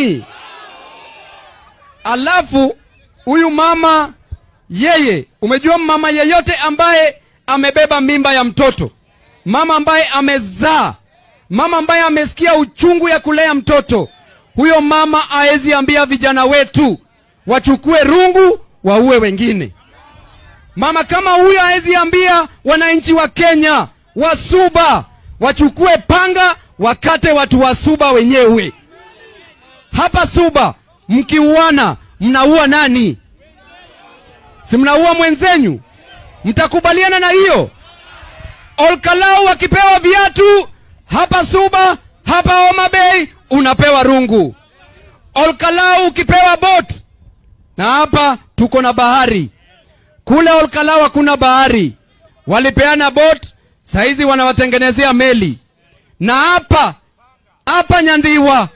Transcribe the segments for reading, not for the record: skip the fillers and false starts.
nini? Alafu huyu mama yeye, umejua mama yeyote ambaye amebeba mimba ya mtoto, mama ambaye amezaa, mama ambaye amesikia uchungu ya kulea mtoto, huyo mama haezi ambia vijana wetu wachukue rungu waue wengine. Mama kama huyo haezi ambia wananchi wa Kenya wa Suba wachukue panga wakate watu wa Suba wenyewe. Hapa Suba mkiuana mnaua nani? Si mnaua mwenzenyu? Mtakubaliana na hiyo? Olkalau wakipewa viatu hapa Suba, hapa Homa Bay unapewa rungu. Olkalau ukipewa boat, na hapa tuko na bahari. Kule Olkalau hakuna bahari, walipeana boat, saizi wanawatengenezea meli. Na hapa Nyandiwa,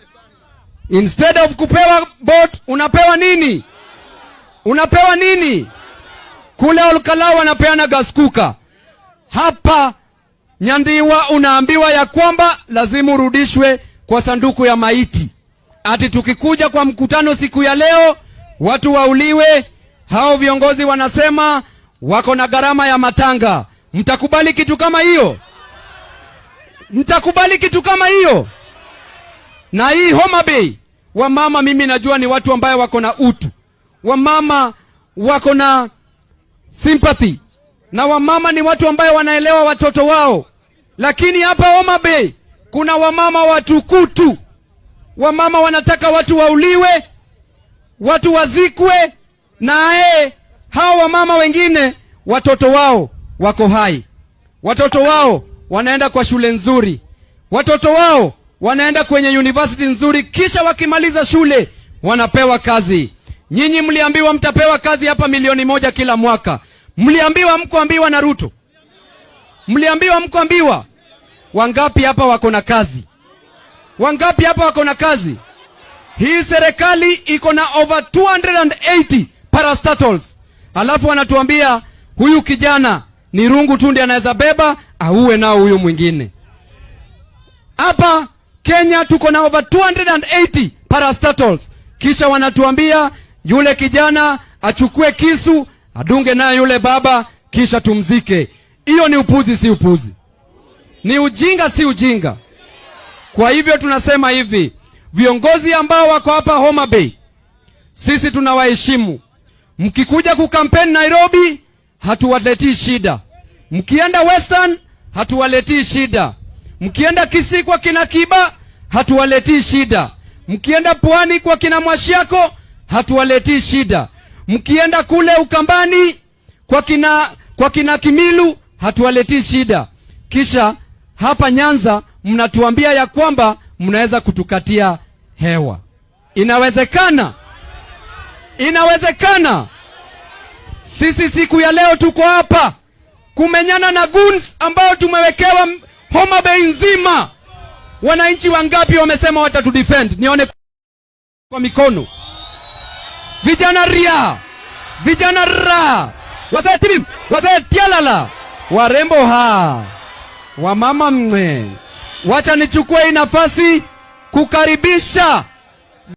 instead of kupewa boat unapewa nini? Unapewa nini? Kule Olkalau wanapeana gas cooker. Hapa Nyandiwa unaambiwa ya kwamba lazima urudishwe kwa sanduku ya maiti. Ati tukikuja kwa mkutano siku ya leo watu wauliwe, hao viongozi wanasema wako na gharama ya matanga. Mtakubali kitu kama hiyo? Mtakubali kitu kama hiyo? Na hii Homa Bay, wamama mimi najua ni watu ambaye wako na utu. Wamama wako na sympathy. Na wamama ni watu ambaye wanaelewa watoto wao. Lakini hapa Homa Bay kuna wamama watukutu. Wamama wanataka watu wauliwe, watu wazikwe, na hao wamama wengine watoto wao wako hai. Watoto wao wanaenda kwa shule nzuri. Watoto wao wanaenda kwenye university nzuri, kisha wakimaliza shule wanapewa kazi. Nyinyi mliambiwa mtapewa kazi hapa 1,000,000 kila mwaka. Mliambiwa mkoambiwa na Ruto? Mliambiwa mkoambiwa? Wangapi hapa wako na kazi? Wangapi hapa wako na kazi? Hii serikali iko na over 280 parastatals. Alafu wanatuambia huyu kijana ni rungu tu ndiye anaweza beba, auwe nao huyu mwingine. Hapa Kenya tuko na over 280 parastatals. Kisha wanatuambia yule kijana achukue kisu, adunge naye yule baba, kisha tumzike. Hiyo ni upuzi, si upuzi? Ni ujinga, si ujinga? Kwa hivyo tunasema hivi, viongozi ambao wako hapa Homa Bay, sisi tunawaheshimu. Mkikuja kukampeni Nairobi, hatuwaletii shida. Mkienda Western, hatuwaletii shida. Mkienda Kisii kwa kina Kiba, hatuwaletii shida. Mkienda Pwani kwa kina Mwashiako, hatuwaletii shida. Mkienda kule Ukambani kwa kina Kimilu, hatuwaletii shida. Kisha hapa Nyanza mnatuambia ya kwamba mnaweza kutukatia hewa. Inawezekana? Inawezekana? Sisi siku ya leo tuko hapa kumenyana na goons ambao tumewekewa Homa Bay nzima. Wananchi wangapi wamesema watatudefend? Nione kwa mikono. Vijana ria, vijana ra, wazee tilim, wazee tialala, warembo wamama mwe. Wacha nichukue hii nafasi kukaribisha